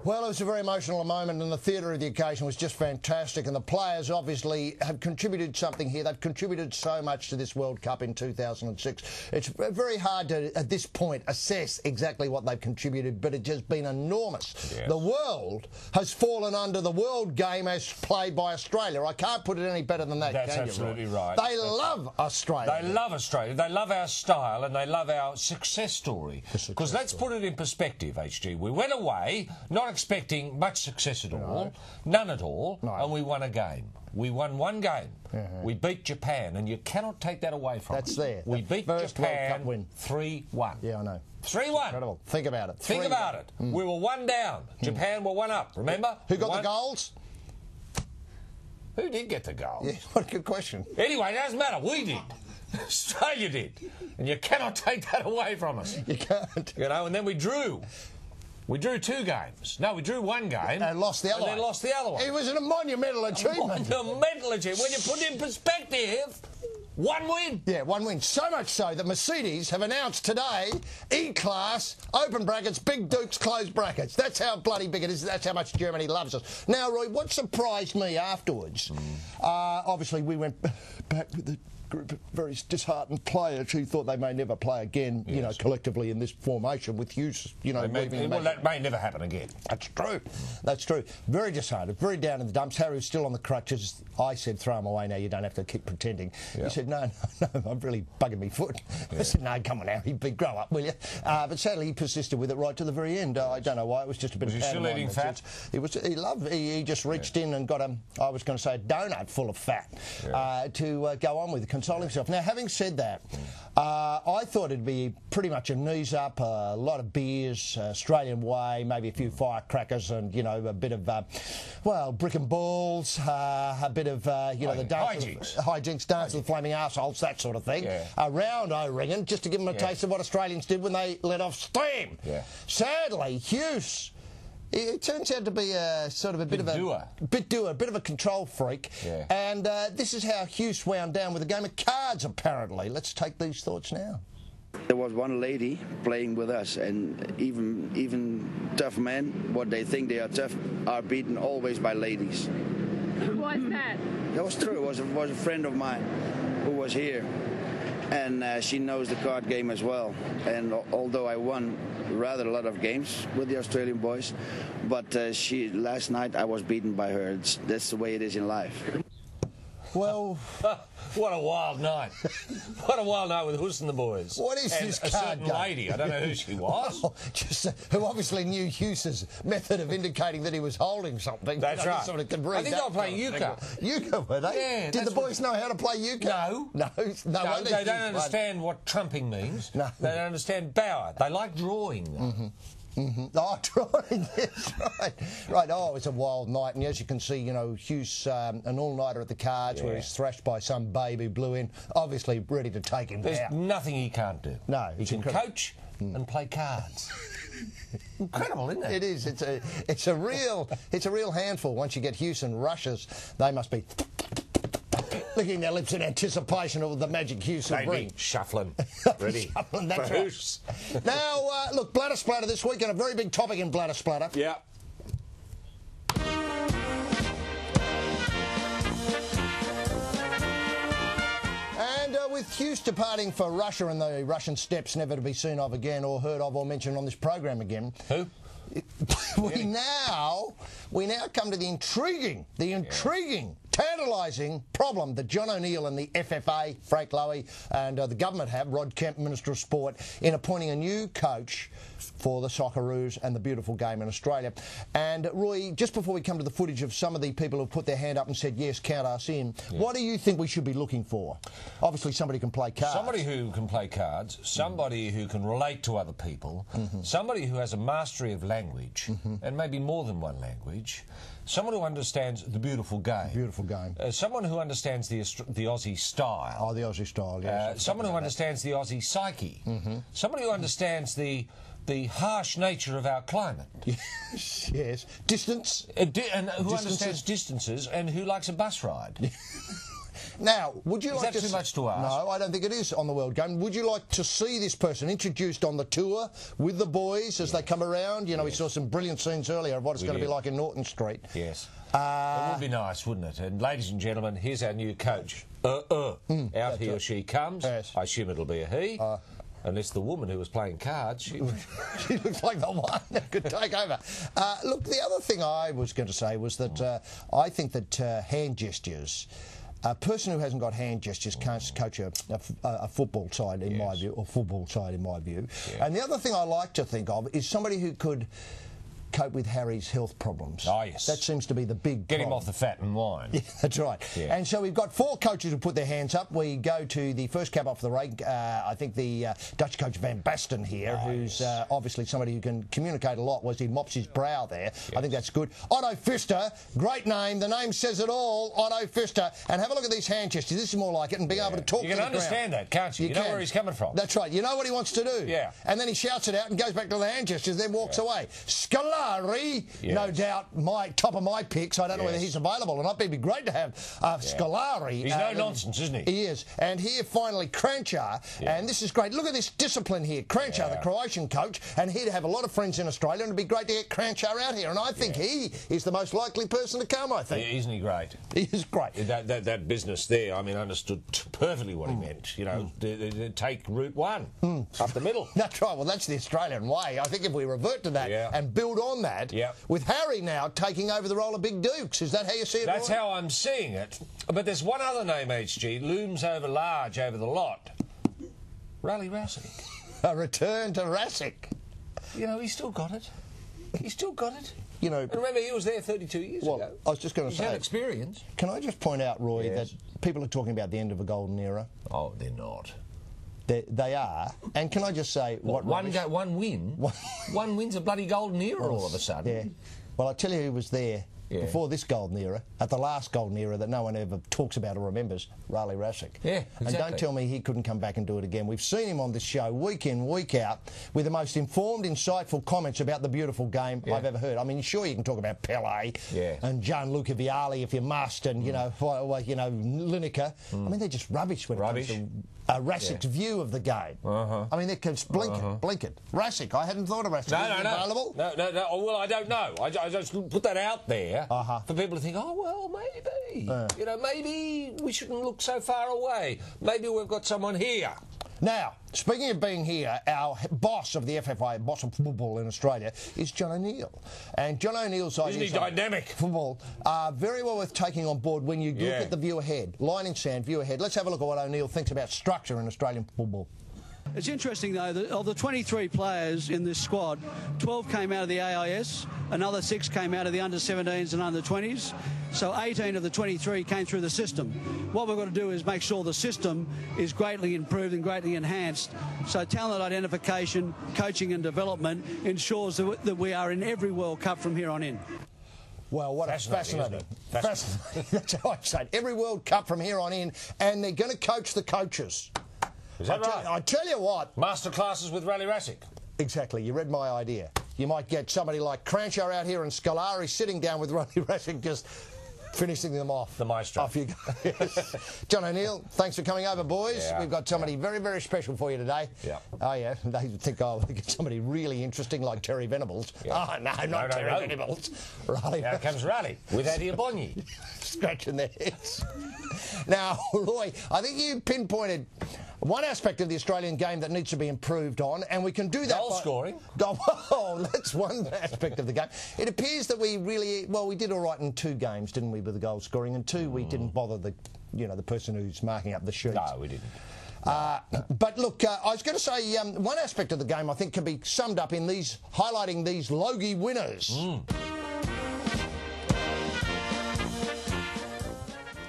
Well, it was a very emotional moment, and the theatre of the occasion was just fantastic, and the players obviously have contributed something here. They've contributed so much to this World Cup in 2006. It's very hard to, at this point, assess exactly what they've contributed, but it's just been enormous. Yes. The world has fallen under the world game as played by Australia. I can't put it any better than that. That's absolutely right. They love Australia. They love Australia. They love our style, and they love our success story. Because let's put it in perspective, HG. We went away, not expecting much success at all, none at all, and we won a game. We won one game. We beat Japan, and you cannot take that away from us. That's there. We beat Japan 3-1. Yeah, I know. 3-1. Incredible. Think about it. Think about it. We were one down. Japan were one up. Remember? Who got the goals? Who did get the goals? Yeah, what a good question. Anyway, it doesn't matter. We did. Australia did. And you cannot take that away from us. You can't. You know, and then we drew. We drew 2 games. No, we drew 1 game. And lost the other one. And then lost the other one. It was a monumental achievement. A monumental achievement. When you put it in perspective, 1 win. Yeah, 1 win. So much so that Mercedes have announced today, E-Class, open brackets, Big Dukes, close brackets. That's how bloody big it is. That's how much Germany loves us. Now, Roy, what surprised me afterwards, obviously we went back with the group of very disheartened players who thought they may never play again, you know, collectively in this formation with Hughes, you know, well, that may never happen again. That's true. That's true. Very disheartened, very down in the dumps. Harry was still on the crutches. I said, throw him away now, you don't have to keep pretending. He said, no, I'm really bugging me foot. I said, no, come on now, grow up, will you? But sadly, he persisted with it right to the very end. I don't know why, it was just a bit of Was he still eating fat? He just reached in and got I was going to say a donut full of fat to go on with, console himself. Now, having said that, I thought it'd be pretty much a knees up, a lot of beers, Australian way, maybe a few firecrackers and, you know, a bit of, well, brick and balls, a bit of, you know, the dance hijinks, dance of the flaming arseholes, that sort of thing. A round O-ringing, just to give them a taste of what Australians did when they let off steam. Sadly, Hughes, it turns out to be a sort of a bit of a bit of a control freak, and this is how Hughes wound down with a game of cards. Apparently, let's take these thoughts now. There was one lady playing with us, and even tough men, what they think they are tough, are beaten always by ladies. Who was that? That was true. It was a friend of mine who was here, and she knows the card game as well. And although I won rather a lot of games with the Australian boys, but last night I was beaten by her. That's the way it is in life. Well, what a wild night! What a wild night with Hus and the boys. What is and this a card certain game? lady? I don't know who she was. Who obviously knew Hughes's method of indicating that he was holding something. That's right. Sort of could read I think they were playing euchre. Euchre, were they? Yeah. Did the boys know how to play euchre? No. No, they don't understand what trumping means. No. They don't understand bower. They like drawing, though. Oh, drawing, yes, right. Right, oh, it's a wild night, and as you can see, you know, Hughes, an all-nighter at the cards where he's thrashed by some babe who blew in, obviously ready to take him There's out. nothing he can't do. No. He can coach and play cards. Incredible, isn't it? It is. It's a real handful. Once you get Hughes and rushes, they must be licking their lips in anticipation of the magic Hughes will bring. Shuffling. Ready. Shuffling, that's right. Now, look, Bladder Splatter this week, and a very big topic in Bladder Splatter. Yeah. And with Hughes departing for Russia and the Russian steppes never to be seen of again or heard of or mentioned on this program again. Who? we now come to the intriguing, tantalising problem that John O'Neill and the FFA, Frank Lowy, and the government have, Rod Kemp, Minister of Sport, in appointing a new coach for the Socceroos and the beautiful game in Australia. And Roy, just before we come to the footage of some of the people who've put their hand up and said, yes, count us in, what do you think we should be looking for? Obviously somebody can play cards. Somebody who can play cards, somebody who can relate to other people, somebody who has a mastery of language, and maybe more than one language, someone who understands the beautiful game. Beautiful game. Someone who understands the Aussie style. Oh, the Aussie style, yes. Someone who understands the Aussie psyche. Somebody who understands the harsh nature of our climate. Yes. Distance. And who understands distances and who likes a bus ride. Now, would you Is like that to... too much to ask? No, I don't think it is on the World Game. Would you like to see this person introduced on the tour with the boys as they come around? You know, we saw some brilliant scenes earlier of what it's going to be like in Norton Street. Yes. It would be nice, wouldn't it? And ladies and gentlemen, here's our new coach. Out he or she comes. Yes. I assume it'll be a he. Unless the woman who was playing cards... She looks like the one that could take over. Look, the other thing I was going to say was that I think that hand gestures... A person who hasn't got hand gestures can't coach a football side, in my view, or football side, in my view. Yeah. And the other thing I like to think of is somebody who could cope with Harry's health problems. Oh, yes. That seems to be the big Get problem. him off the fat and wine. Yeah, that's right. Yeah. And so we've got 4 coaches who put their hands up. We go to the first cab off the rank, I think the Dutch coach Van Basten here, who's obviously somebody who can communicate a lot, was he mops his brow there. Yes. I think that's good. Otto Pfister, great name. The name says it all, Otto Pfister. And have a look at these hand gestures. This is more like it, and being able to talk to the crowd. You can understand that, can't you? You know where he's coming from. That's right. You know what he wants to do. Yeah. And then he shouts it out and goes back to the hand gestures, then walks away. Scolari... Yes. No doubt, top of my picks. I don't know whether he's available or not, but it'd be great to have Scolari. He's no nonsense, isn't he? He is. And here, finally, Kranjčar. And this is great. Look at this discipline here. Kranjčar, the Croatian coach, and he'd have a lot of friends in Australia, and it'd be great to get Kranjčar out here. And I think he is the most likely person to come, I think. Isn't he great? He is great. That business there, I mean, I understood perfectly what he meant. You know, take Route 1 up the middle. That's right. Well, that's the Australian way. I think if we revert to that and build on that, with Harry now taking over the role of Big Dukes, is that how you see it? That's how I'm seeing it. But there's one other name, HG, looms over large over the lot. Rally Rassick. A return to Rassick. You know, he's still got it. He's still got it. You know, and remember, he was there 32 years ago. I was just going to say... He's had experience. Can I just point out, Roy, that people are talking about the end of a golden era? Oh, they're not. They are. And can I just say... One win? One win's a bloody golden era all of a sudden. Yeah. Well, I tell you who was there before this golden era, at the last golden era that no one ever talks about or remembers, Rally Rassick. Yeah, exactly. And don't tell me he couldn't come back and do it again. We've seen him on this show week in, week out, with the most informed, insightful comments about the beautiful game I've ever heard. I mean, sure, you can talk about Pelé and Gianluca Vialli if you must, and, you know, Lineker. I mean, they're just rubbish when it comes to Rassick's view of the game. I mean, it comes blink it. Rassick, I hadn't thought of Rassick. No. Well, I don't know. I just put that out there for people to think, oh, well, maybe. You know, maybe we shouldn't look so far away. Maybe we've got someone here. Now, speaking of being here, our boss of the FFA, boss of football in Australia, is John O'Neill. And John O'Neill's ideas... Isn't he dynamic? ...football are very well worth taking on board when you look at the view ahead. Line in sand, view ahead. Let's have a look at what O'Neill thinks about structure in Australian football. It's interesting, though, that of the 23 players in this squad, 12 came out of the AIS, another 6 came out of the under-17s and under-20s, so 18 of the 23 came through the system. What we've got to do is make sure the system is greatly improved and greatly enhanced, so talent identification, coaching and development ensures that we are in every World Cup from here on in. Well, what fascinating. Fascinating. That's how I say it. Every World Cup from here on in, and they're going to coach the coaches. Is that right? I tell you what. Masterclasses with Rally Rassick. Exactly. You read my idea. You might get somebody like Kranjčar out here and Scolari sitting down with Rally Rassick just finishing them off. The maestro. Off you go. Yes. John O'Neill, thanks for coming over, boys. Yeah. We've got somebody very, very special for you today. Yeah. Oh, yeah. They think, oh, we get somebody really interesting like Terry Venables. Yeah. Oh, no, not Terry Venables. Rally. Now comes Rally with Eddie Abonyi. Scratching their heads. Now, Roy, I think you pinpointed one aspect of the Australian game that needs to be improved on, and we can do that Goal scoring. Oh, that's one aspect of the game. It appears that we really, well, we did all right in 2 games, didn't we, with the goal scoring, and 2 we didn't bother the person who's marking up the sheets. No, we didn't. But look, I was going to say one aspect of the game I think can be summed up in highlighting these Logie winners.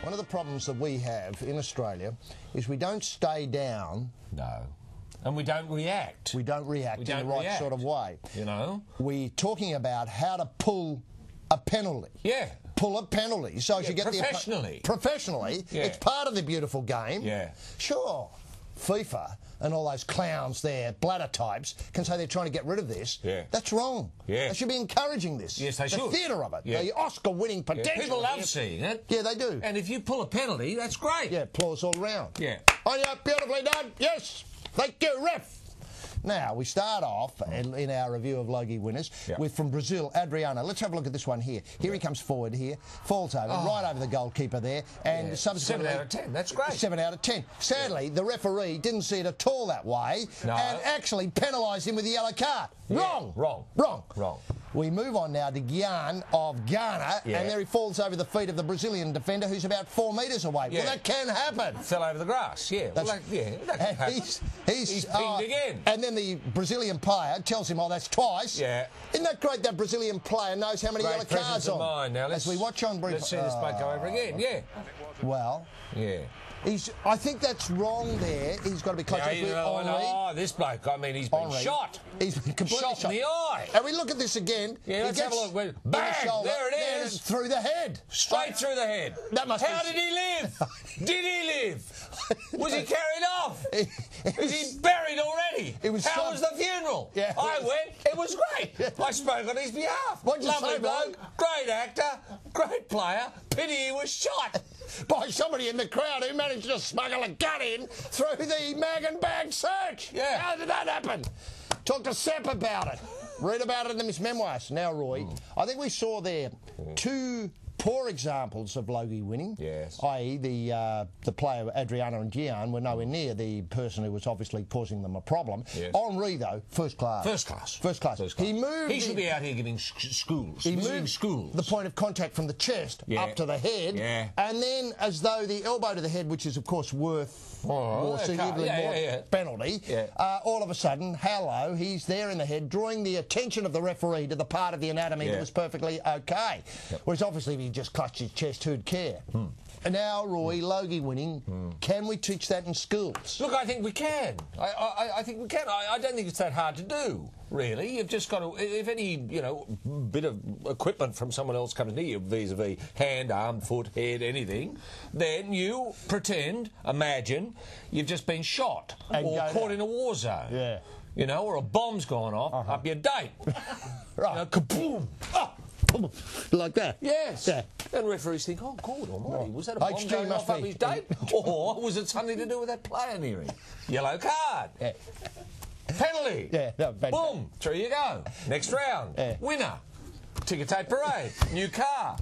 One of the problems that we have in Australia is we don't stay down. No. And we don't react. We don't react in the right sort of way. You know? We're talking about how to pull a penalty. Yeah. Pull a penalty. So as you get professionally. Professionally. Yeah. It's part of the beautiful game. Yeah. Sure. FIFA and all those clowns there, bladder types, can say they're trying to get rid of this. Yeah. That's wrong. Yeah. They should be encouraging this. Yes, they should. The theatre of it. Yeah. The Oscar-winning potential. Yeah. People love seeing it. Yeah, they do. And if you pull a penalty, that's great. Yeah, applause all round. Yeah. Oh, yeah, beautifully done. Yes. Thank you, ref. Now, we start off in our review of Logie winners with, from Brazil, Adriano. Let's have a look at this one here. Here he comes forward here, falls over, right over the goalkeeper there, and subsequently... 7 out of 10, that's great. 7 out of 10. Sadly, the referee didn't see it at all that way and actually penalised him with a yellow card. Wrong. Wrong. We move on now to Gian of Ghana, and there he falls over the feet of the Brazilian defender, who's about 4 metres away. Well, that can happen. Fell over the grass, that can happen. He's pinged again. And then the Brazilian player tells him, that's twice. Yeah. Isn't that great that Brazilian player knows how many yellow cards on? Mind. Now, as we watch on brief... Let's see this bloke go over again, Well... Yeah. I think that's wrong there. He's got to be closer to Henri. Oh, this bloke, I mean, he's been shot. He's been completely shot in the eye. And we look at this again. Yeah, let's have a look. Bang! There it is. Through the head. Straight through the head. How did he live? Did he live? Was he carried off? Is he buried already? How was the funeral? Yeah. I went. It was great. I spoke on his behalf. Lovely bloke. Great actor. Great player. Pity he was shot by somebody in the crowd who managed to smuggle a gun in through the mag and bag search. Yeah. How did that happen? Talk to Sepp about it. Read about it in his memoirs. Now, Roy, I think we saw there two poor examples of Logie winning. Yes. I.e. the player Adriano and Gian were nowhere near the person who was obviously causing them a problem. Yes. Henri, though, first class. First class. He moved... He should be out here giving schools. He moved schools. The point of contact from the chest up to the head. Yeah. And then, as though the elbow to the head, which is, of course, worth more penalty, all of a sudden, he's there in the head, drawing the attention of the referee to the part of the anatomy that was perfectly okay. Whereas, obviously, if he just clutched his chest, who'd care? And now, Roy, Logie winning, can we teach that in schools? Look, I think we can. I think we can. I don't think it's that hard to do, really. You've just got to, if any, bit of equipment from someone else comes near you, vis-a-vis hand, arm, foot, head, anything, then you imagine you've just been shot or caught in a war zone. Yeah. Or a bomb's gone off up your date. Right. Kaboom! Like that? Yes. Yeah. And referees think, oh, God almighty, was that a bomb going off up his date? Or was it something to do with that player near him? Yellow card. Yeah. Penalty. Yeah. No, boom. Through you go. Next round. Yeah. Winner. Ticker tape parade. New car.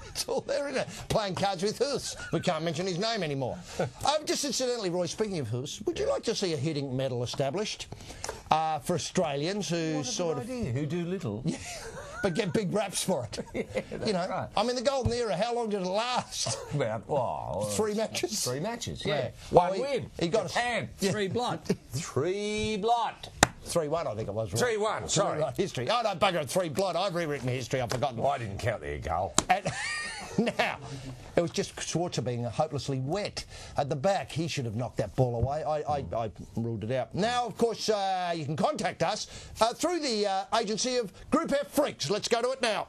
It's all there, isn't it? Playing cards with Hus. We can't mention his name anymore. Just incidentally, Roy, speaking of Hus, would you like to see a hitting medal established for Australians who who do little? But get big raps for it. Right. I mean, the golden era, how long did it last? About 3 matches? 3 matches, yeah. One win. He got Japan. 3 blot. 3 blot. 3-1, I think it was. Right? 3-1, sorry. History. Oh, no, bugger it, 3 blot. I've rewritten history, I've forgotten. Well, I didn't count their goal. Now, it was just Schwarzer being hopelessly wet at the back. He should have knocked that ball away. I ruled it out. Now, of course, you can contact us through the agency of Group F Freaks. Let's go to it now.